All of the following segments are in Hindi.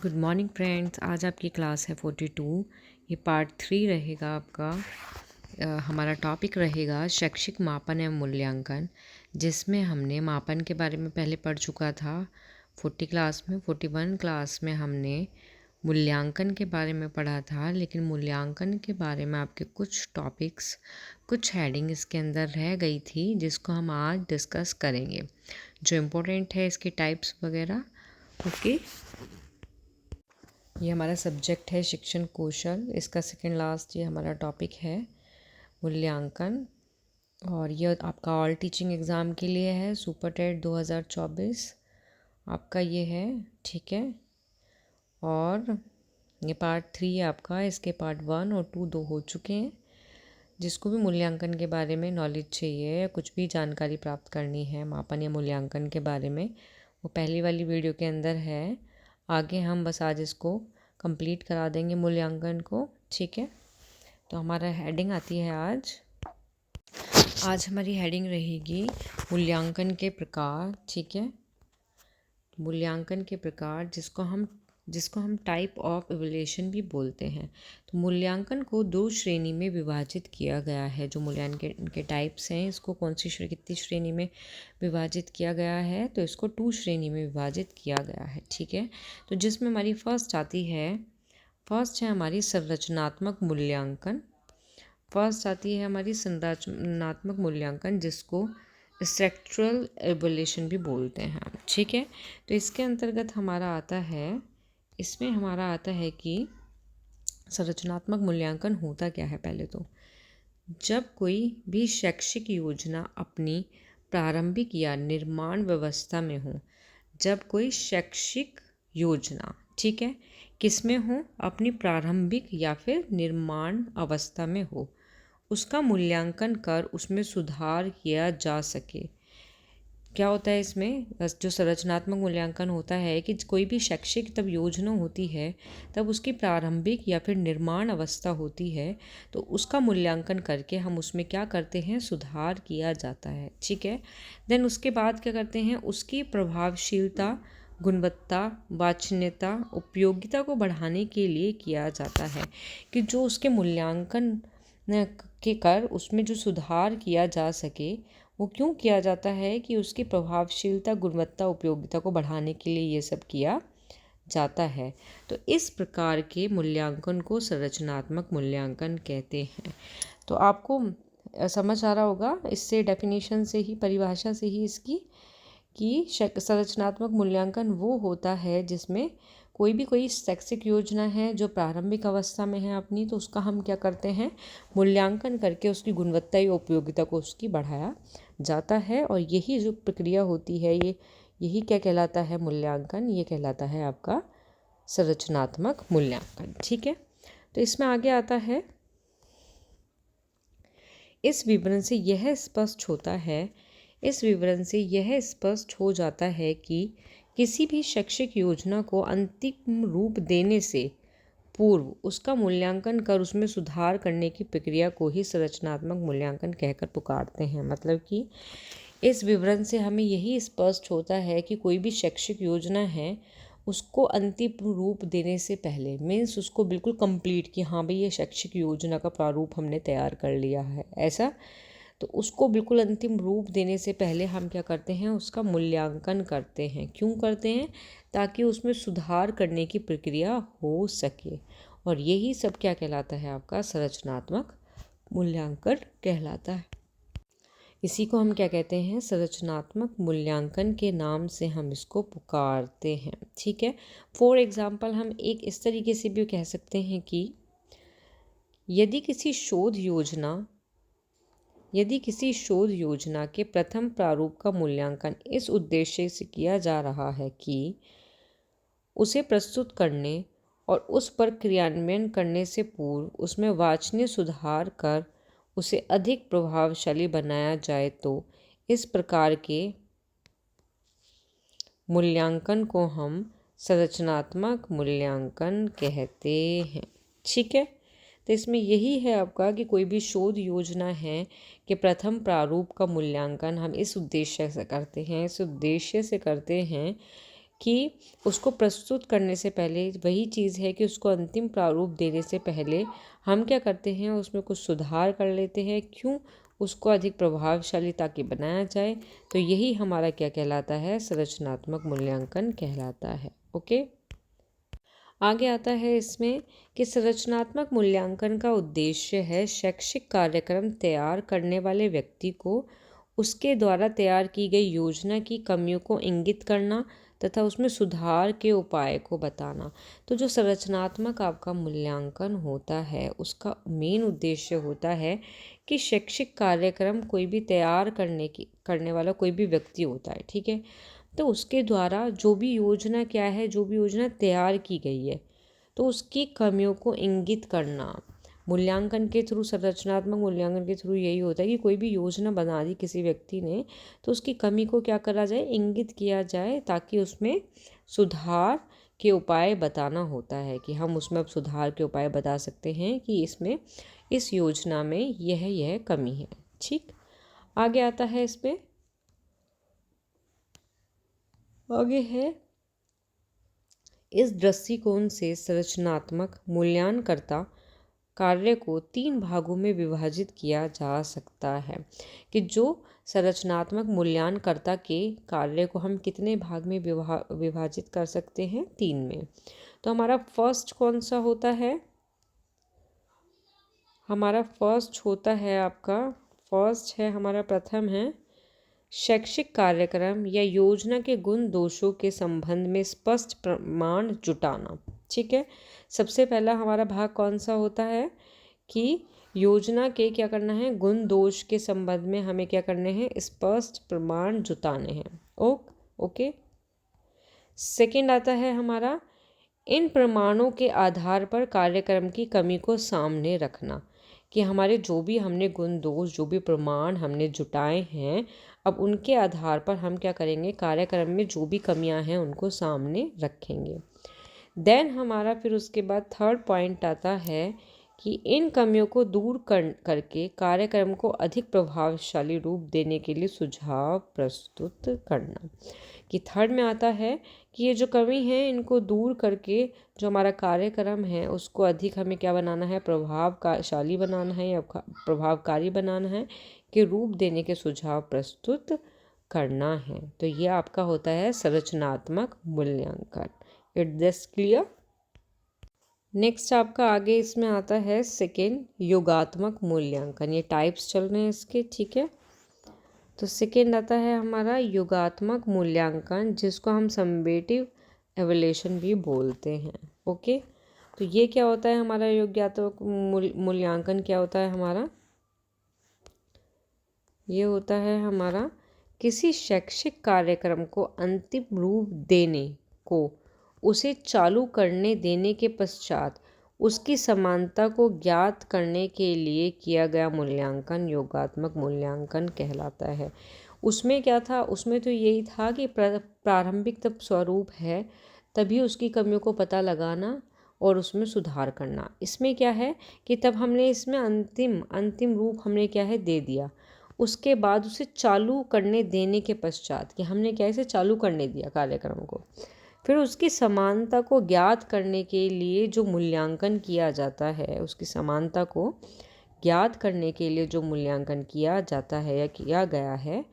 Good morning friends. आज आपकी क्लास है 42। ये पार्ट 3 रहेगा आपका। हमारा टॉपिक रहेगा शैक्षिक मापन एवं मूल्यांकन, जिसमें हमने मापन के बारे में पहले पढ़ चुका था 40 क्लास में। 41 क्लास में हमने मूल्यांकन के बारे में पढ़ा था, लेकिन मूल्यांकन के बारे में आपके कुछ टॉपिक्स, कुछ हेडिंग इसके अंदर रह गई थी, जिसको हम आज डिस्कस करेंगे। जो इम्पोर्टेंट है इसके टाइप्स वगैरह। ओके, ये हमारा सब्जेक्ट है शिक्षण कौशल। इसका सेकेंड लास्ट ये हमारा टॉपिक है मूल्यांकन, और ये आपका ऑल टीचिंग एग्ज़ाम के लिए है। सुपर टेट 2024 आपका ये है, ठीक है। और ये पार्ट 3 है आपका। इसके पार्ट 1 और 2 दो हो चुके हैं। जिसको भी मूल्यांकन के बारे में नॉलेज चाहिए या कुछ भी जानकारी प्राप्त करनी है मापन या मूल्यांकन के बारे में, वो पहली वाली वीडियो के अंदर है। आगे हम बस आज इसको कंप्लीट करा देंगे मूल्यांकन को, ठीक है। तो हमारा हेडिंग आती है आज हमारी हेडिंग रहेगी मूल्यांकन के प्रकार, ठीक है। मूल्यांकन के प्रकार जिसको हम टाइप ऑफ इवैल्यूएशन भी बोलते हैं। तो मूल्यांकन को 2 श्रेणी में विभाजित किया गया है। जो मूल्यांकन के टाइप्स हैं, इसको कितनी श्रेणी में विभाजित किया गया है, तो इसको 2 श्रेणी में विभाजित किया गया है, ठीक है। तो जिसमें हमारी फर्स्ट है हमारी संरचनात्मक मूल्यांकन। फर्स्ट आती है हमारी संरचनात्मक मूल्यांकन, जिसको स्ट्रक्चरल इवैल्यूएशन भी बोलते हैं, ठीक है। तो इसके अंतर्गत इसमें हमारा आता है कि संरचनात्मक मूल्यांकन होता क्या है। पहले तो जब कोई भी शैक्षिक योजना अपनी प्रारंभिक या निर्माण व्यवस्था में हो, जब कोई शैक्षिक योजना, ठीक है, किस में हो, अपनी प्रारंभिक या फिर निर्माण अवस्था में हो, उसका मूल्यांकन कर उसमें सुधार किया जा सके। क्या होता है इसमें, जो संरचनात्मक मूल्यांकन होता है कि कोई भी शैक्षिक तब योजना होती है, तब उसकी प्रारंभिक या फिर निर्माण अवस्था होती है, तो उसका मूल्यांकन करके हम उसमें क्या करते हैं, सुधार किया जाता है, ठीक है। देन उसके बाद क्या करते हैं, उसकी प्रभावशीलता, गुणवत्ता, वांछनीयता, उपयोगिता को बढ़ाने के लिए किया जाता है। कि जो उसके मूल्यांकन के कर उसमें जो सुधार किया जा सके, वो क्यों किया जाता है कि उसकी प्रभावशीलता, गुणवत्ता, उपयोगिता को बढ़ाने के लिए ये सब किया जाता है। तो इस प्रकार के मूल्यांकन को संरचनात्मक मूल्यांकन कहते हैं। तो आपको समझ आ रहा होगा इससे, डेफिनेशन से ही, परिभाषा से ही इसकी, कि संरचनात्मक मूल्यांकन वो होता है जिसमें कोई शैक्षिक योजना है जो प्रारंभिक अवस्था में है अपनी, तो उसका हम क्या करते हैं, मूल्यांकन करके उसकी गुणवत्ता या उपयोगिता को उसकी बढ़ाया जाता है। और यही जो प्रक्रिया होती है, यही क्या कहलाता है, मूल्यांकन। ये कहलाता है आपका संरचनात्मक मूल्यांकन, ठीक है। तो इसमें आगे आता है, इस विवरण से यह स्पष्ट हो जाता है कि किसी भी शैक्षिक योजना को अंतिम रूप देने से पूर्व उसका मूल्यांकन कर उसमें सुधार करने की प्रक्रिया को ही संरचनात्मक मूल्यांकन कहकर पुकारते हैं। मतलब कि इस विवरण से हमें यही स्पष्ट होता है कि कोई भी शैक्षिक योजना है, उसको अंतिम रूप देने से पहले, मीन्स उसको बिल्कुल कंप्लीट, कि हाँ भाई ये शैक्षिक योजना का प्रारूप हमने तैयार कर लिया है, ऐसा, तो उसको बिल्कुल अंतिम रूप देने से पहले हम क्या करते हैं, उसका मूल्यांकन करते हैं। क्यों करते हैं, ताकि उसमें सुधार करने की प्रक्रिया हो सके। और यही सब क्या कहलाता है, आपका संरचनात्मक मूल्यांकन कहलाता है। इसी को हम क्या कहते हैं, संरचनात्मक मूल्यांकन के नाम से हम इसको पुकारते हैं, ठीक है। फॉर एग्जाम्पल हम एक इस तरीके से भी कह सकते हैं कि यदि किसी शोध योजना के प्रथम प्रारूप का मूल्यांकन इस उद्देश्य से किया जा रहा है कि उसे प्रस्तुत करने और उस पर क्रियान्वयन करने से पूर्व उसमें वांछनीय सुधार कर उसे अधिक प्रभावशाली बनाया जाए, तो इस प्रकार के मूल्यांकन को हम संरचनात्मक मूल्यांकन कहते हैं, ठीक है। तो इसमें यही है आपका कि कोई भी शोध योजना है कि प्रथम प्रारूप का मूल्यांकन हम इस उद्देश्य से करते हैं कि उसको प्रस्तुत करने से पहले, वही चीज़ है कि उसको अंतिम प्रारूप देने से पहले हम क्या करते हैं, उसमें कुछ सुधार कर लेते हैं। क्यों? उसको अधिक प्रभावशाली ताकि बनाया जाए। तो यही हमारा क्या कहलाता है, संरचनात्मक मूल्यांकन कहलाता है। ओके, आगे आता है इसमें कि संरचनात्मक मूल्यांकन का उद्देश्य है शैक्षिक कार्यक्रम तैयार करने वाले व्यक्ति को उसके द्वारा तैयार की गई योजना की कमियों को इंगित करना तथा उसमें सुधार के उपाय को बताना। तो जो संरचनात्मक आपका मूल्यांकन होता है उसका मेन उद्देश्य होता है कि शैक्षिक कार्यक्रम कोई भी तैयार करने वाला कोई भी व्यक्ति होता है, ठीक है, तो उसके द्वारा जो भी योजना क्या है, जो भी योजना तैयार की गई है, तो उसकी कमियों को इंगित करना। मूल्यांकन के थ्रू, संरचनात्मक मूल्यांकन के थ्रू यही होता है कि कोई भी योजना बना दी किसी व्यक्ति ने, तो उसकी कमी को क्या करा जाए, इंगित किया जाए, ताकि उसमें सुधार के उपाय बताना होता है कि हम उसमें अब सुधार के उपाय बता सकते हैं कि इसमें, इस योजना में यह कमी है। ठीक, आगे आता है इसमें, आगे है, इस दृष्टिकोण से संरचनात्मक मूल्यांकनकर्ता कार्य को 3 भागों में विभाजित किया जा सकता है। कि जो संरचनात्मक मूल्यांकनकर्ता के कार्य को हम कितने भाग में विभाजित कर सकते हैं, 3 में। तो हमारा फर्स्ट कौन सा होता है, हमारा फर्स्ट होता है आपका, फर्स्ट है हमारा, प्रथम है शैक्षिक कार्यक्रम या योजना के गुण दोषों के संबंध में स्पष्ट प्रमाण जुटाना। ठीक है, सबसे पहला हमारा भाग कौन सा होता है कि योजना के क्या करना है, गुण दोष के संबंध में हमें क्या करने हैं, स्पष्ट प्रमाण जुटाने हैं। ओके, सेकंड आता है हमारा, इन प्रमाणों के आधार पर कार्यक्रम की कमी को सामने रखना। कि हमारे जो भी हमने गुण दोष, जो भी प्रमाण हमने जुटाए हैं, अब उनके आधार पर हम क्या करेंगे, कार्यक्रम में जो भी कमियां हैं उनको सामने रखेंगे। देन हमारा फिर उसके बाद थर्ड पॉइंट आता है कि इन कमियों को दूर करके कार्यक्रम को अधिक प्रभावशाली रूप देने के लिए सुझाव प्रस्तुत करना। कि थर्ड में आता है कि ये जो कमी है इनको दूर करके जो हमारा कार्यक्रम है उसको अधिक हमें क्या बनाना है, प्रभावशाली बनाना है या प्रभावकारी बनाना है, के रूप देने के सुझाव प्रस्तुत करना है। तो ये आपका होता है संरचनात्मक मूल्यांकन। It this clear. नेक्स्ट आपका आगे इसमें आता है सेकेंड, योगात्मक मूल्यांकन। ये टाइप्स चल रहे हैं इसके, ठीक है। तो सेकेंड आता है हमारा योगात्मक मूल्यांकन, जिसको हम सम्मेटिव एवल्यूशन भी बोलते हैं। ओके, तो ये क्या होता है हमारा योगात्मक मूल्यांकन, क्या होता है हमारा, ये होता है हमारा किसी शैक्षिक कार्यक्रम को अंतिम रूप देने को, उसे चालू करने देने के पश्चात उसकी समानता को ज्ञात करने के लिए किया गया मूल्यांकन योगात्मक मूल्यांकन कहलाता है। उसमें क्या था, उसमें तो यही था कि प्रारंभिक तब स्वरूप है, तभी उसकी कमियों को पता लगाना और उसमें सुधार करना। इसमें क्या है कि तब हमने इसमें अंतिम रूप हमने क्या है दे दिया, उसके बाद उसे चालू करने देने के पश्चात कि हमने क्या इसे चालू करने दिया कार्यक्रम को, फिर उसकी समानता को ज्ञात करने के लिए जो मूल्यांकन किया जाता है, उसकी समानता को ज्ञात करने के लिए जो मूल्यांकन किया जाता है या किया गया है,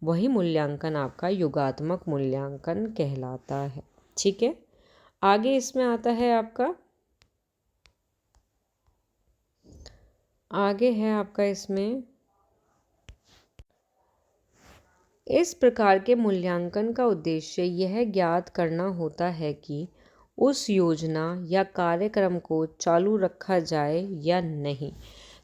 वही मूल्यांकन आपका योगात्मक मूल्यांकन कहलाता है। ठीक है, आगे इसमें आता है आपका, आगे है आपका इसमें, इस प्रकार के मूल्यांकन का उद्देश्य यह ज्ञात करना होता है कि उस योजना या कार्यक्रम को चालू रखा जाए या नहीं।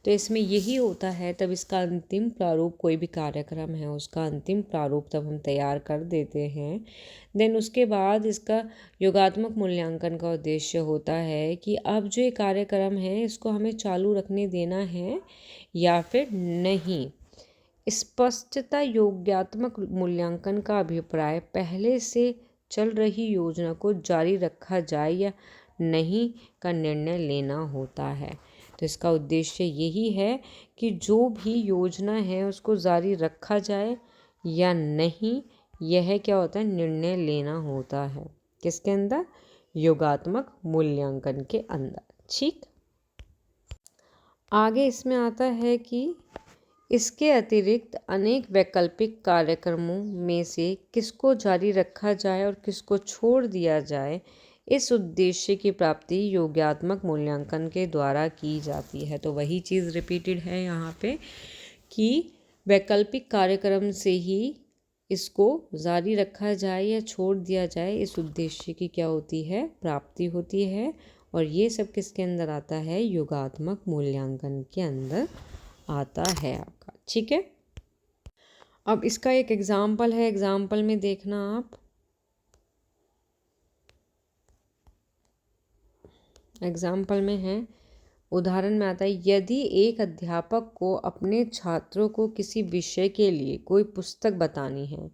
तो इसमें यही होता है, तब इसका अंतिम प्रारूप, कोई भी कार्यक्रम है उसका अंतिम प्रारूप तब हम तैयार कर देते हैं। देन उसके बाद इसका योगात्मक मूल्यांकन का उद्देश्य होता है कि अब जो ये कार्यक्रम है इसको हमें चालू रखने देना है या फिर नहीं। स्पष्टता योगात्मक मूल्यांकन का अभिप्राय पहले से चल रही योजना को जारी रखा जाए या नहीं का निर्णय लेना होता है। तो इसका उद्देश्य यही है कि जो भी योजना है उसको जारी रखा जाए या नहीं, यह क्या होता है, निर्णय लेना होता है। किसके अंदर, योगात्मक मूल्यांकन के अंदर। ठीक, आगे इसमें आता है कि इसके अतिरिक्त अनेक वैकल्पिक कार्यक्रमों में से किसको जारी रखा जाए और किसको छोड़ दिया जाए, इस उद्देश्य की प्राप्ति योगात्मक मूल्यांकन के द्वारा की जाती है। तो वही चीज़ रिपीटेड है यहाँ पे कि वैकल्पिक कार्यक्रम से ही इसको जारी रखा जाए या छोड़ दिया जाए, इस उद्देश्य की क्या होती है, प्राप्ति होती है। और ये सब किसके अंदर आता है, योगात्मक मूल्यांकन के अंदर आता है आपका। ठीक है, अब इसका एक एग्जाम्पल है, एग्जाम्पल में देखना आप। एग्जाम्पल में है, उदाहरण में आता है, यदि एक अध्यापक को अपने छात्रों को किसी विषय के लिए कोई पुस्तक बतानी है,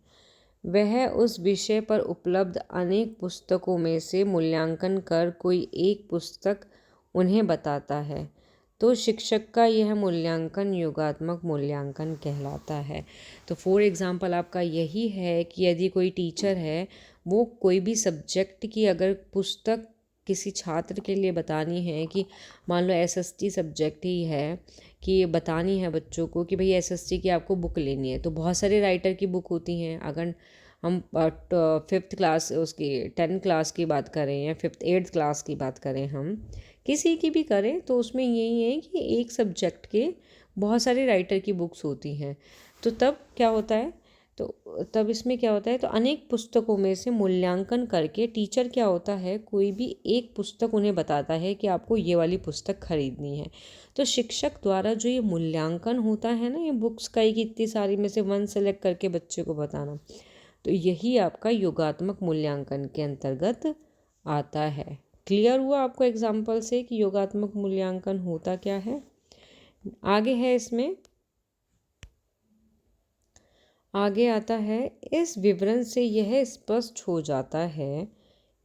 वह उस विषय पर उपलब्ध अनेक पुस्तकों में से मूल्यांकन कर कोई एक पुस्तक उन्हें बताता है, तो शिक्षक का यह मूल्यांकन योगात्मक मूल्यांकन कहलाता है। तो फॉर एग्जांपल आपका यही है कि यदि कोई टीचर है, वो कोई भी सब्जेक्ट की अगर पुस्तक किसी छात्र के लिए बतानी है, कि मान लो एसएसटी सब्जेक्ट ही है, कि बतानी है बच्चों को कि भाई एसएसटी की आपको बुक लेनी है, तो बहुत सारे राइटर की बुक होती हैं। अगर हम 5th क्लास उसकी 10th क्लास की बात करें या 5th 8th क्लास की बात करें, हम किसी की भी करें, तो उसमें यही है कि एक सब्जेक्ट के बहुत सारे राइटर की बुक्स होती हैं। तो तब क्या होता है, तो तब इसमें क्या होता है, तो अनेक पुस्तकों में से मूल्यांकन करके टीचर क्या होता है, कोई भी एक पुस्तक उन्हें बताता है कि आपको ये वाली पुस्तक खरीदनी है। तो शिक्षक द्वारा जो ये मूल्यांकन होता है ना, ये बुक्स का ही कितनी सारी में से वन सेलेक्ट करके बच्चे को बताना, तो यही आपका योगात्मक मूल्यांकन के अंतर्गत आता है। क्लियर हुआ आपको एग्जाम्पल से कि योगात्मक मूल्यांकन होता क्या है। आगे है, इसमें आगे आता है, इस विवरण से यह स्पष्ट हो जाता है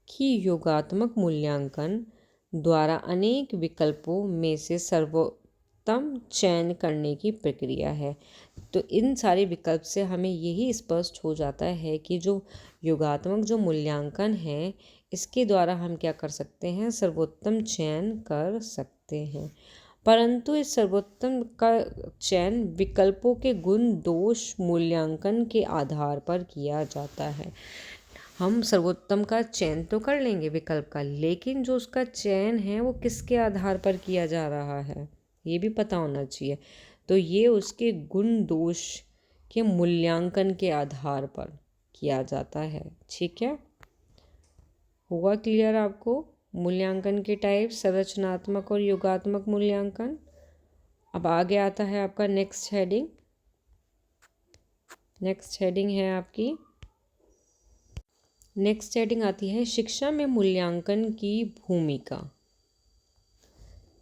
कि योगात्मक मूल्यांकन द्वारा अनेक विकल्पों में से सर्वोत्तम चयन करने की प्रक्रिया है। तो इन सारे विकल्प से हमें यही स्पष्ट हो जाता है कि जो योगात्मक जो मूल्यांकन है, इसके द्वारा हम क्या कर सकते हैं, सर्वोत्तम चयन कर सकते हैं। परंतु इस सर्वोत्तम का चयन विकल्पों के गुण दोष मूल्यांकन के आधार पर किया जाता है। हम सर्वोत्तम का चयन तो कर लेंगे विकल्प का, लेकिन जो उसका चयन है वो किसके आधार पर किया जा रहा है, ये भी पता होना चाहिए। तो ये उसके गुण दोष के मूल्यांकन के आधार पर किया जाता है। ठीक है, हुआ क्लियर आपको मूल्यांकन के टाइप, संरचनात्मक और योगात्मक मूल्यांकन। अब आगे आता है आपका नेक्स्ट हेडिंग। नेक्स्ट हेडिंग है आपकी, नेक्स्ट हेडिंग आती है, शिक्षा में मूल्यांकन की भूमिका।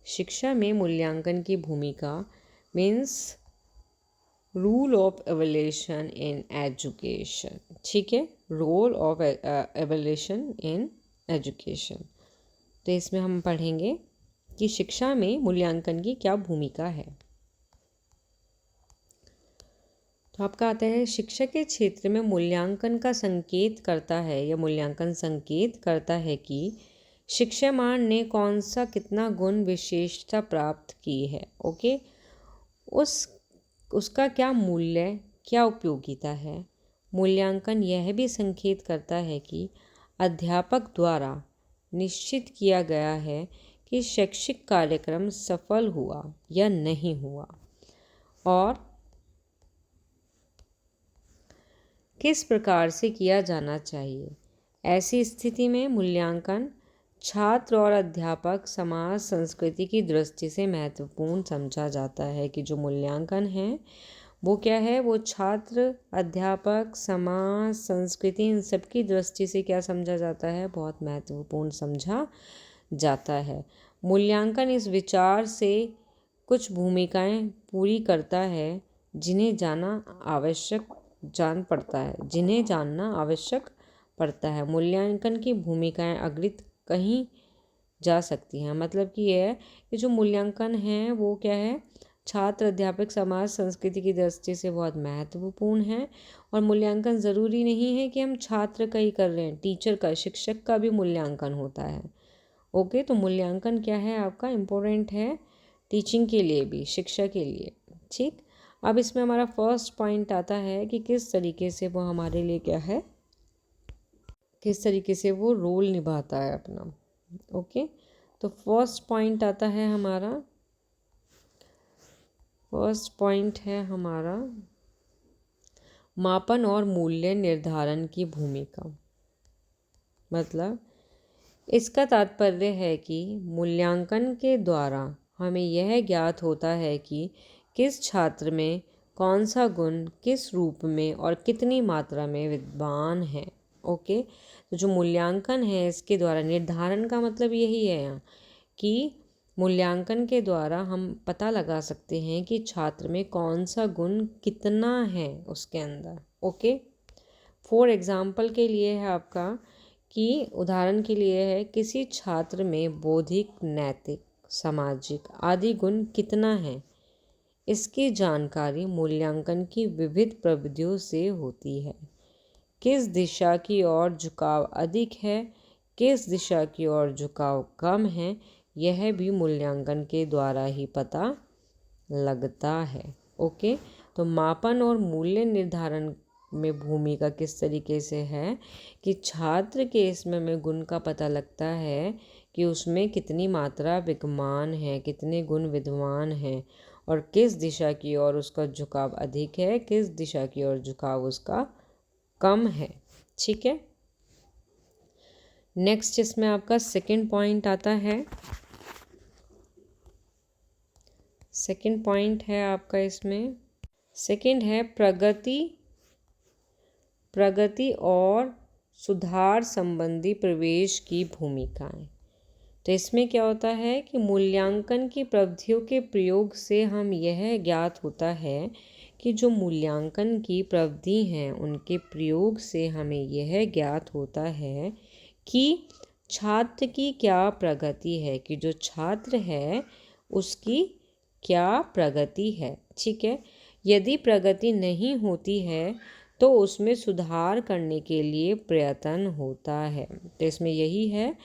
शिक्षा में मूल्यांकन की भूमिका means rule of evaluation in education. ठीक है, role of evaluation in education. तो इसमें हम पढ़ेंगे कि शिक्षा में मूल्यांकन की क्या भूमिका है। तो आपका आता है, शिक्षा के क्षेत्र में मूल्यांकन का संकेत करता है, या मूल्यांकन संकेत करता है कि शिक्षामान ने कौन सा कितना गुण विशेषता प्राप्त की है। ओके, उसका क्या मूल्य, क्या उपयोगिता है। मूल्यांकन यह भी संकेत करता है कि अध्यापक द्वारा निश्चित किया गया है कि शैक्षिक कार्यक्रम सफल हुआ या नहीं हुआ, और किस प्रकार से किया जाना चाहिए। ऐसी स्थिति में मूल्यांकन छात्र और अध्यापक, समाज, संस्कृति की दृष्टि से महत्वपूर्ण समझा जाता है। कि जो मूल्यांकन है वो क्या है, वो छात्र, अध्यापक, समाज, संस्कृति, इन सब की दृष्टि से क्या समझा जाता है, बहुत महत्वपूर्ण समझा जाता है। मूल्यांकन इस विचार से कुछ भूमिकाएं पूरी करता है, जिन्हें जानना आवश्यक पड़ता है। मूल्यांकन की भूमिकाएं अग्रित कहीं जा सकती हैं। मतलब कि यह है कि जो मूल्यांकन है वो क्या है, छात्र, अध्यापक, समाज, संस्कृति की दृष्टि से बहुत महत्वपूर्ण है। और मूल्यांकन ज़रूरी नहीं है कि हम छात्र का ही कर रहे हैं, टीचर का, शिक्षक का भी मूल्यांकन होता है। ओके, तो मूल्यांकन क्या है आपका, इम्पोर्टेंट है टीचिंग के लिए भी, शिक्षा के लिए। ठीक, अब इसमें हमारा फर्स्ट पॉइंट आता है कि किस तरीके से वो हमारे लिए क्या है, किस तरीके से वो रोल निभाता है अपना। ओके, तो फर्स्ट पॉइंट आता है हमारा, फर्स्ट पॉइंट है हमारा मापन और मूल्य निर्धारण की भूमिका। मतलब इसका तात्पर्य है कि मूल्यांकन के द्वारा हमें यह ज्ञात होता है कि किस छात्र में कौन सा गुण किस रूप में और कितनी मात्रा में विद्यमान है। ओके, तो जो मूल्यांकन है इसके द्वारा, निर्धारण का मतलब यही है यहाँ कि मूल्यांकन के द्वारा हम पता लगा सकते हैं कि छात्र में कौन सा गुण कितना है उसके अंदर। ओके, फॉर एग्जाम्पल के लिए है आपका कि उदाहरण के लिए है, किसी छात्र में बौद्धिक, नैतिक, सामाजिक आदि गुण कितना है, इसकी जानकारी मूल्यांकन की विविध प्रविधियों से होती है। किस दिशा की ओर झुकाव अधिक है, किस दिशा की ओर झुकाव कम है, यह भी मूल्यांकन के द्वारा ही पता लगता है। ओके, तो मापन और मूल्य निर्धारण में भूमिका किस तरीके से है कि छात्र के इसमें में गुण का पता लगता है कि उसमें कितनी मात्रा विद्यमान है, कितने गुण विद्यमान हैं, और किस दिशा की ओर उसका झुकाव अधिक है, किस दिशा की ओर झुकाव उसका कम है। ठीक है, नेक्स्ट इसमें आपका सेकंड पॉइंट आता है, सेकंड पॉइंट है आपका इसमें, सेकंड है प्रगति और सुधार संबंधी प्रवेश की भूमिकाएं। तो इसमें क्या होता है कि मूल्यांकन की प्रविधियों के प्रयोग से हम यह ज्ञात होता है कि जो मूल्यांकन की प्रविधि हैं उनके प्रयोग से हमें यह ज्ञात होता है कि छात्र की क्या प्रगति है, कि जो छात्र है उसकी क्या प्रगति है। ठीक है, यदि प्रगति नहीं होती है तो उसमें सुधार करने के लिए प्रयत्न होता है। तो इसमें यही है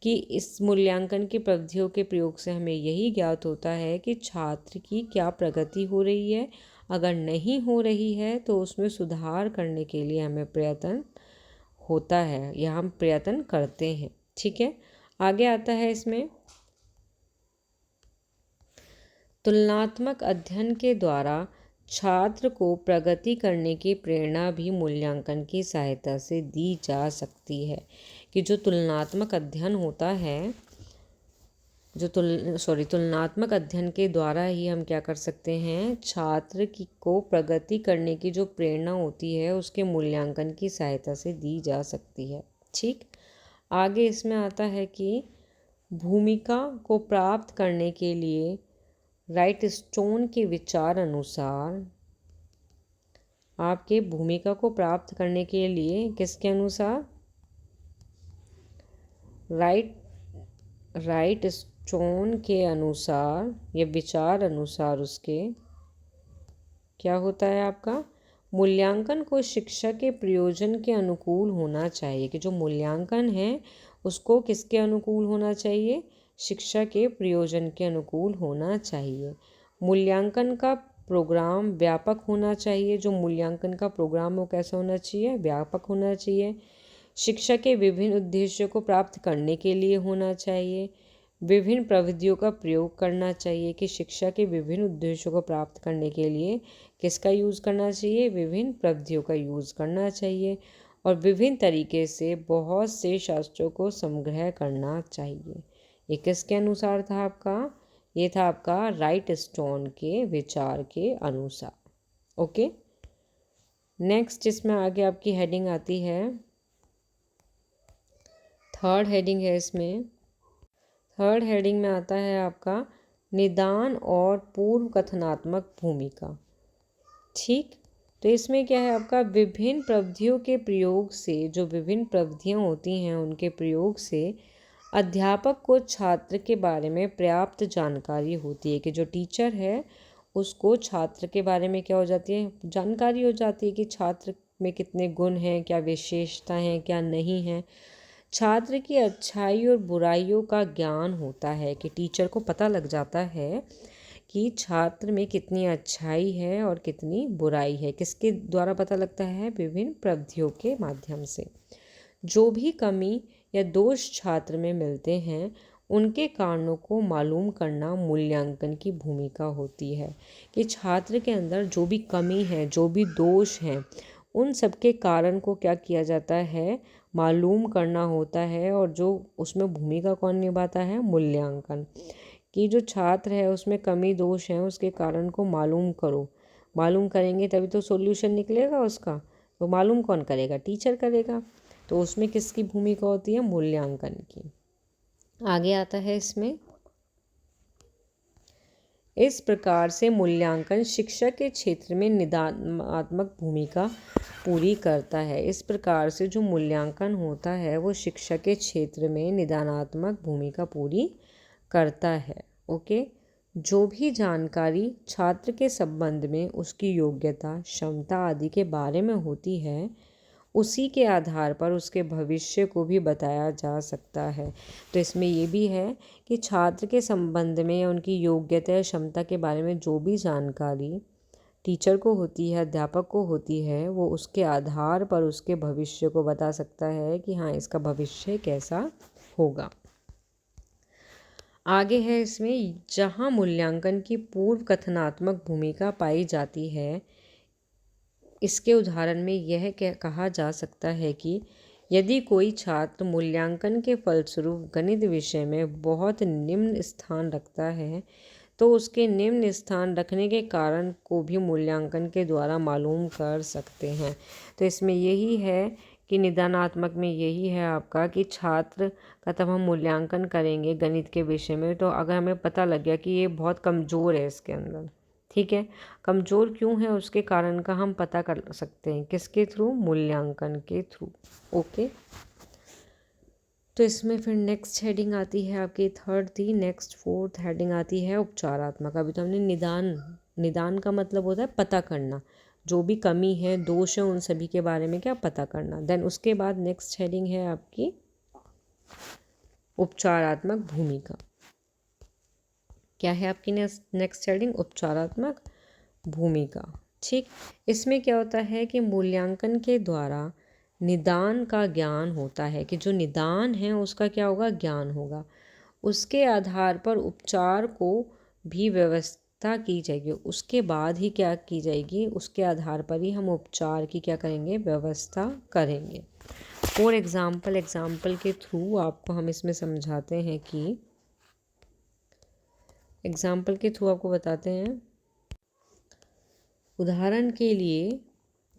कि इस मूल्यांकन की प्रविधियों के प्रयोग से हमें यही ज्ञात होता है कि छात्र की क्या प्रगति हो रही है, अगर नहीं हो रही है तो उसमें सुधार करने के लिए हमें प्रयत्न होता है या हम प्रयत्न करते हैं। ठीक है, आगे आता है इसमें तुलनात्मक अध्ययन के द्वारा छात्र को प्रगति करने की प्रेरणा भी मूल्यांकन की सहायता से दी जा सकती है। कि जो तुलनात्मक अध्ययन होता है, तुलनात्मक अध्ययन के द्वारा ही हम क्या कर सकते हैं, छात्र की को प्रगति करने की जो प्रेरणा होती है उसके मूल्यांकन की सहायता से दी जा सकती है। ठीक, आगे इसमें आता है कि भूमिका को प्राप्त करने के लिए राइट स्टोन के विचार अनुसार, आपके भूमिका को प्राप्त करने के लिए किसके अनुसार, राइट स्टोन के अनुसार या विचार अनुसार उसके क्या होता है आपका, मूल्यांकन को शिक्षा के प्रयोजन के अनुकूल होना चाहिए। कि जो मूल्यांकन है उसको किसके अनुकूल होना चाहिए, शिक्षा के प्रयोजन के अनुकूल होना चाहिए। मूल्यांकन का प्रोग्राम व्यापक होना चाहिए, जो मूल्यांकन का प्रोग्राम वो कैसा होना चाहिए, व्यापक होना चाहिए। शिक्षा के विभिन्न उद्देश्यों को प्राप्त करने के लिए होना चाहिए। विभिन्न प्रविधियों का प्रयोग करना चाहिए, कि शिक्षा के विभिन्न उद्देश्यों को प्राप्त करने के लिए किसका यूज़ करना चाहिए, विभिन्न प्रविधियों का यूज़ करना चाहिए। और विभिन्न तरीके से बहुत से शास्त्रों को संग्रह करना चाहिए। ये किसके अनुसार था आपका, ये था आपका राइट स्टोन के विचार के अनुसार। ओके, नेक्स्ट इसमें आगे आपकी हेडिंग आती है, थर्ड हेडिंग है इसमें, थर्ड हेडिंग में आता है आपका निदान और पूर्व कथनात्मक भूमिका। ठीक, तो इसमें क्या है आपका, विभिन्न प्रविधियों के प्रयोग से, जो विभिन्न प्रविधियाँ होती हैं उनके प्रयोग से अध्यापक को छात्र के बारे में पर्याप्त जानकारी होती है। कि जो टीचर है उसको छात्र के बारे में क्या हो जाती है, जानकारी हो जाती है कि छात्र में कितने गुण हैं, क्या विशेषता हैं, क्या नहीं है। छात्र की अच्छाई और बुराइयों का ज्ञान होता है कि टीचर को पता लग जाता है कि छात्र में कितनी अच्छाई है और कितनी बुराई है। किसके द्वारा पता लगता है? विभिन्न प्रविधियों के माध्यम से। जो भी कमी या दोष छात्र में मिलते हैं उनके कारणों को मालूम करना मूल्यांकन की भूमिका होती है। कि छात्र के अंदर जो भी कमी है, जो भी दोष हैं, उन सब के कारण को क्या किया जाता है? मालूम करना होता है। और जो उसमें भूमिका कौन निभाता है? मूल्यांकन। कि जो छात्र है उसमें कमी दोष है, उसके कारण को मालूम करो। मालूम करेंगे तभी तो सॉल्यूशन निकलेगा उसका। तो मालूम कौन करेगा? टीचर करेगा। तो उसमें किसकी भूमिका होती है? मूल्यांकन की। आगे आता है इसमें, इस प्रकार से मूल्यांकन शिक्षा के क्षेत्र में निदानात्मक भूमिका पूरी करता है। इस प्रकार से जो मूल्यांकन होता है वो शिक्षा के क्षेत्र में निदानात्मक भूमिका पूरी करता है। ओके। जो भी जानकारी छात्र के संबंध में उसकी योग्यता, क्षमता आदि के बारे में होती है, उसी के आधार पर उसके भविष्य को भी बताया जा सकता है। तो इसमें ये भी है कि छात्र के संबंध में या उनकी योग्यता या क्षमता के बारे में जो भी जानकारी टीचर को होती है, अध्यापक को होती है, वो उसके आधार पर उसके भविष्य को बता सकता है कि हाँ, इसका भविष्य कैसा होगा। आगे है इसमें, जहाँ मूल्यांकन की पूर्व कथनात्मक भूमिका पाई जाती है, इसके उदाहरण में यह कहा जा सकता है कि यदि कोई छात्र मूल्यांकन के फलस्वरूप गणित विषय में बहुत निम्न स्थान रखता है तो उसके निम्न स्थान रखने के कारण को भी मूल्यांकन के द्वारा मालूम कर सकते हैं। तो इसमें यही है कि निदानात्मक में यही है आपका कि छात्र का तब हम मूल्यांकन करेंगे गणित के विषय में, तो अगर हमें पता लग गया कि ये बहुत कमज़ोर है इसके अंदर, ठीक है, कमज़ोर क्यों है उसके कारण का हम पता कर सकते हैं किसके थ्रू? मूल्यांकन के थ्रू। ओके। तो इसमें फिर नेक्स्ट हेडिंग आती है आपकी, थर्ड थी, नेक्स्ट फोर्थ हेडिंग आती है उपचारात्मक। अभी तो हमने निदान का मतलब होता है पता करना, जो भी कमी है, दोष है, उन सभी के बारे में क्या पता करना। देन उसके बाद नेक्स्ट हेडिंग है आपकी उपचारात्मक भूमिका। क्या है आपकी नेक्स्ट हेडिंग? उपचारात्मक भूमिका। ठीक। इसमें क्या होता है कि मूल्यांकन के द्वारा निदान का ज्ञान होता है, कि जो निदान है उसका क्या होगा? ज्ञान होगा। उसके आधार पर उपचार को भी व्यवस्था की जाएगी। उसके बाद ही क्या की जाएगी? उसके आधार पर ही हम उपचार की क्या करेंगे? व्यवस्था करेंगे। फॉर एग्जाम्पल के थ्रू आपको हम इसमें समझाते हैं कि एग्जाम्पल के थ्रू आपको बताते हैं। उदाहरण के लिए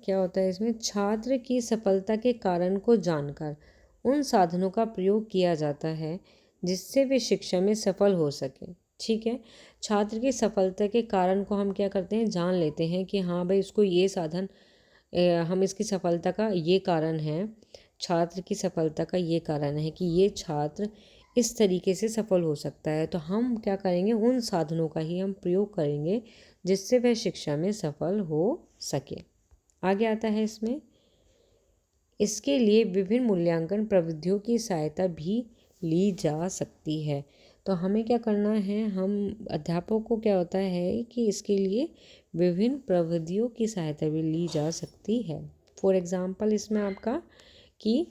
क्या होता है इसमें? छात्र की सफलता के कारण को जानकर उन साधनों का प्रयोग किया जाता है जिससे वे शिक्षा में सफल हो सके। ठीक है। छात्र की सफलता के कारण को हम क्या करते हैं? जान लेते हैं कि हाँ भाई, इसको ये साधन, हम इसकी सफलता का ये कारण है, छात्र की सफलता का ये कारण है कि ये छात्र इस तरीके से सफल हो सकता है। तो हम क्या करेंगे? उन साधनों का ही हम प्रयोग करेंगे जिससे वह शिक्षा में सफल हो सके। आगे आता है इसमें, इसके लिए विभिन्न मूल्यांकन प्रविधियों की सहायता भी ली जा सकती है। तो हमें क्या करना है? हम अध्यापकों को क्या होता है कि इसके लिए विभिन्न प्रविधियों की सहायता भी ली जा सकती है। फॉर एग्जाम्पल इसमें आपका कि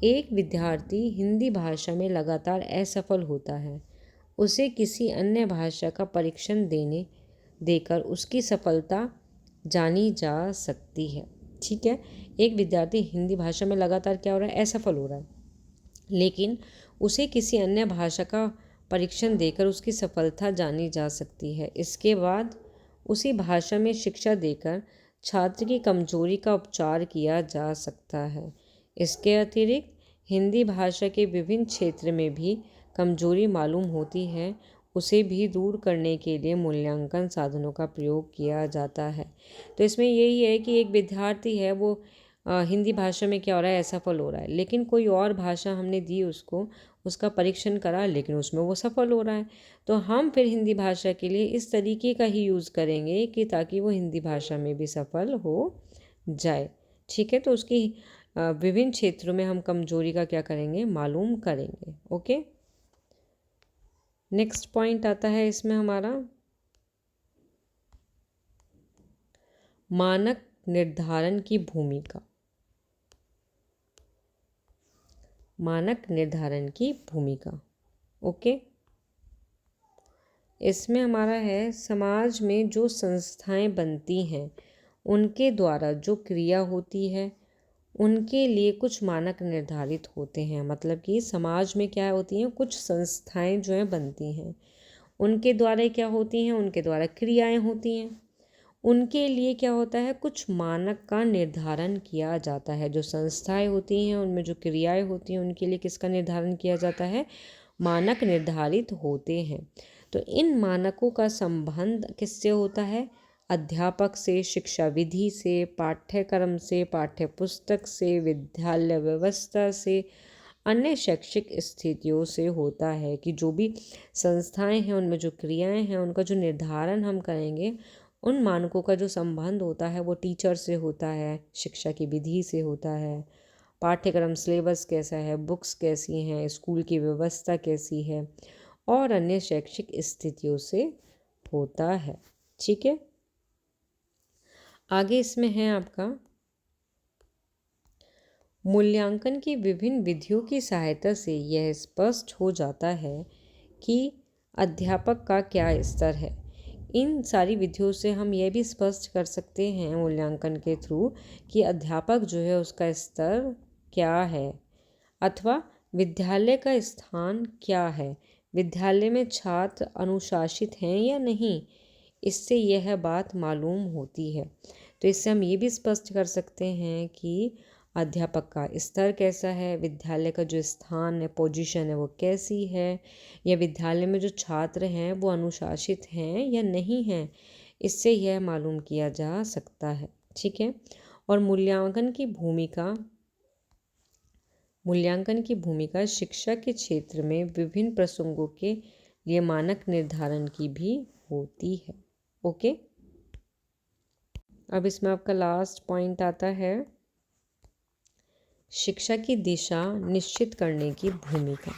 एक विद्यार्थी हिंदी भाषा में लगातार असफल होता है, उसे किसी अन्य भाषा का परीक्षण देकर उसकी सफलता जानी जा सकती है। ठीक है। एक विद्यार्थी हिंदी भाषा में लगातार क्या हो रहा है? असफल हो रहा है, लेकिन उसे किसी अन्य भाषा का परीक्षण देकर उसकी सफलता जानी जा सकती है। इसके बाद उसी भाषा में शिक्षा देकर छात्र की कमजोरी का उपचार किया जा सकता है। इसके अतिरिक्त हिंदी भाषा के विभिन्न क्षेत्र में भी कमजोरी मालूम होती है, उसे भी दूर करने के लिए मूल्यांकन साधनों का प्रयोग किया जाता है। तो इसमें यही है कि एक विद्यार्थी है, वो हिंदी भाषा में क्या हो रहा है? असफल हो रहा है, लेकिन कोई और भाषा हमने दी उसको, उसका परीक्षण करा लेकिन उसमें वो सफल हो रहा है, तो हम फिर हिंदी भाषा के लिए इस तरीके का ही यूज़ करेंगे कि ताकि वो हिंदी भाषा में भी सफल हो जाए। ठीक है, तो उसकी विभिन्न क्षेत्रों में हम कमजोरी का क्या करेंगे, मालूम करेंगे। ओके, नेक्स्ट पॉइंट आता है इसमें हमारा मानक निर्धारण की भूमिका। मानक निर्धारण की भूमिका। ओके, इसमें हमारा है समाज में जो संस्थाएं बनती हैं उनके द्वारा जो क्रिया होती है उनके लिए कुछ मानक निर्धारित होते हैं। मतलब कि समाज में क्या होती हैं, कुछ संस्थाएं जो हैं बनती हैं, उनके द्वारा क्या होती हैं, उनके द्वारा क्रियाएं होती हैं, उनके लिए क्या होता है, कुछ मानक का निर्धारण किया जाता है। जो संस्थाएं होती हैं उनमें जो क्रियाएं होती हैं उनके लिए किसका निर्धारण किया जाता है, मानक निर्धारित होते हैं। तो इन मानकों का संबंध किससे होता है, अध्यापक से, शिक्षा विधि से, पाठ्यक्रम से, पाठ्य पुस्तक से, विद्यालय व्यवस्था से, अन्य शैक्षिक स्थितियों से होता है। कि जो भी संस्थाएं हैं उनमें जो क्रियाएं हैं उनका जो निर्धारण हम करेंगे, उन मानकों का जो संबंध होता है वो टीचर से होता है, शिक्षा की विधि से होता है, पाठ्यक्रम सिलेबस कैसा है, बुक्स कैसी हैं, स्कूल की व्यवस्था कैसी है, और अन्य शैक्षिक स्थितियों से होता है। ठीक है, आगे इसमें है आपका मूल्यांकन की विभिन्न विधियों की सहायता से यह स्पष्ट हो जाता है कि अध्यापक का क्या स्तर है। इन सारी विधियों से हम यह भी स्पष्ट कर सकते हैं मूल्यांकन के थ्रू कि अध्यापक जो है उसका स्तर क्या है, अथवा विद्यालय का स्थान क्या है, विद्यालय में छात्र अनुशासित हैं या नहीं, इससे यह बात मालूम होती है। तो इससे हम ये भी स्पष्ट कर सकते हैं कि अध्यापक का स्तर कैसा है, विद्यालय का जो स्थान है, पोजीशन है, वो कैसी है, या विद्यालय में जो छात्र हैं वो अनुशासित हैं या नहीं हैं, इससे यह मालूम किया जा सकता है। ठीक है, और मूल्यांकन की भूमिका शिक्षा के क्षेत्र में विभिन्न प्रसंगों के लिए मानक निर्धारण की भी होती है। ओके, अब इसमें आपका लास्ट पॉइंट आता है शिक्षा की दिशा निश्चित करने की भूमिका।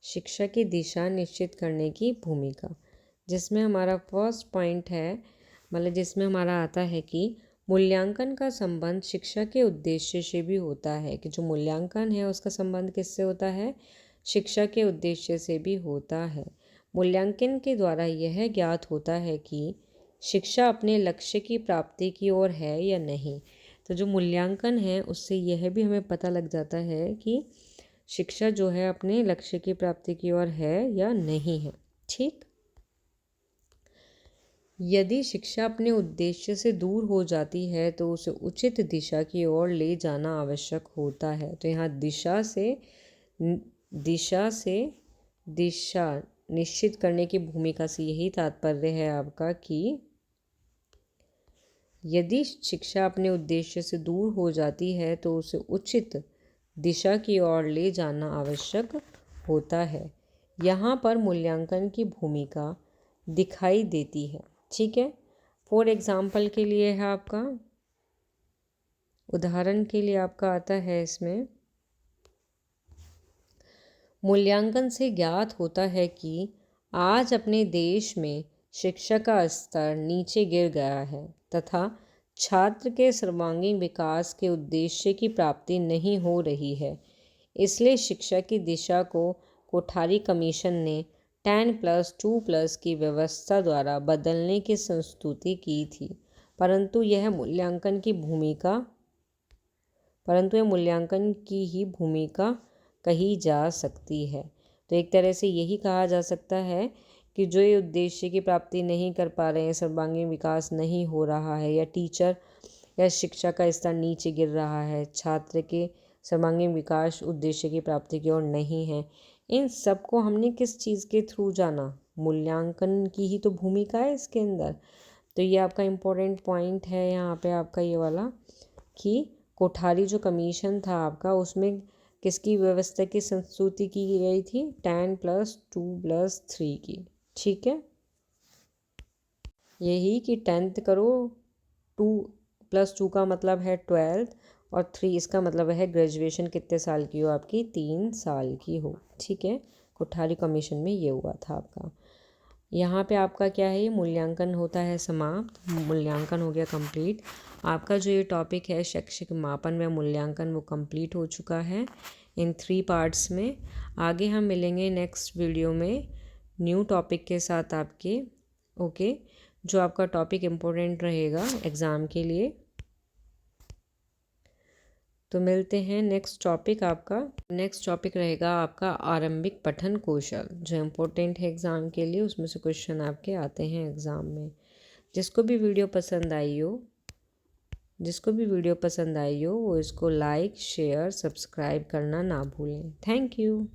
शिक्षा की दिशा निश्चित करने की भूमिका, जिसमें हमारा फर्स्ट पॉइंट है, मतलब जिसमें हमारा आता है कि मूल्यांकन का संबंध शिक्षा के उद्देश्य से भी होता है। कि जो मूल्यांकन है उसका संबंध किससे होता है, शिक्षा के उद्देश्य से भी होता है। मूल्यांकन के द्वारा यह ज्ञात होता है कि शिक्षा अपने लक्ष्य की प्राप्ति की ओर है या नहीं। तो जो मूल्यांकन है उससे यह भी हमें पता लग जाता है कि शिक्षा जो है अपने लक्ष्य की प्राप्ति की ओर है या नहीं है। ठीक, यदि शिक्षा अपने उद्देश्य से दूर हो जाती है तो उसे उचित दिशा की ओर ले जाना आवश्यक होता है। तो यहाँ दिशा निश्चित करने की भूमिका से यही तात्पर्य है आपका कि यदि शिक्षा अपने उद्देश्य से दूर हो जाती है तो उसे उचित दिशा की ओर ले जाना आवश्यक होता है। यहाँ पर मूल्यांकन की भूमिका दिखाई देती है। ठीक है, फॉर एग्जाम्पल के लिए है आपका, उदाहरण के लिए आपका आता है इसमें, मूल्यांकन से ज्ञात होता है कि आज अपने देश में शिक्षा का स्तर नीचे गिर गया है तथा छात्र के सर्वांगीण विकास के उद्देश्य की प्राप्ति नहीं हो रही है। इसलिए शिक्षा की दिशा को कोठारी कमीशन ने 10+2+ की व्यवस्था द्वारा बदलने की संस्तुति की थी, परंतु यह मूल्यांकन की ही भूमिका कही जा सकती है। तो एक तरह से यही कहा जा सकता है कि जो ये उद्देश्य की प्राप्ति नहीं कर पा रहे हैं, सर्वांगीण विकास नहीं हो रहा है, या टीचर या शिक्षा का स्तर नीचे गिर रहा है, छात्र के सर्वांगीण विकास उद्देश्य की प्राप्ति की ओर नहीं है, इन सब को हमने किस चीज़ के थ्रू जाना, मूल्यांकन की ही तो भूमिका है इसके अंदर। तो ये आपका इम्पोर्टेंट पॉइंट है यहाँ पे आपका ये वाला, कि कोठारी जो कमीशन था आपका उसमें किसकी व्यवस्था की संस्तुति की गई थी? 10+2+3 की। ठीक है, यही कि 10th करो, 2+2 का मतलब है 12th, और 3 इसका मतलब है ग्रेजुएशन कितने साल की हो आपकी? 3 साल की हो। ठीक है, कोठारी कमीशन में ये हुआ था आपका। यहाँ पे आपका क्या है, ये मूल्यांकन होता है समाप्त, मूल्यांकन हो गया कंप्लीट। आपका जो ये टॉपिक है शैक्षिक मापन व मूल्यांकन, वो कंप्लीट हो चुका है इन 3 पार्ट्स में। आगे हम मिलेंगे नेक्स्ट वीडियो में न्यू टॉपिक के साथ आपके। ओके, जो आपका टॉपिक इम्पोर्टेंट रहेगा एग्ज़ाम के लिए। तो मिलते हैं नेक्स्ट टॉपिक। आपका नेक्स्ट टॉपिक रहेगा आपका आरंभिक पठन कौशल, जो इम्पोर्टेंट है एग्ज़ाम के लिए। उसमें से क्वेश्चन आपके आते हैं एग्ज़ाम में। जिसको भी वीडियो पसंद आई हो वो इसको लाइक शेयर सब्सक्राइब करना ना भूलें। Thank you.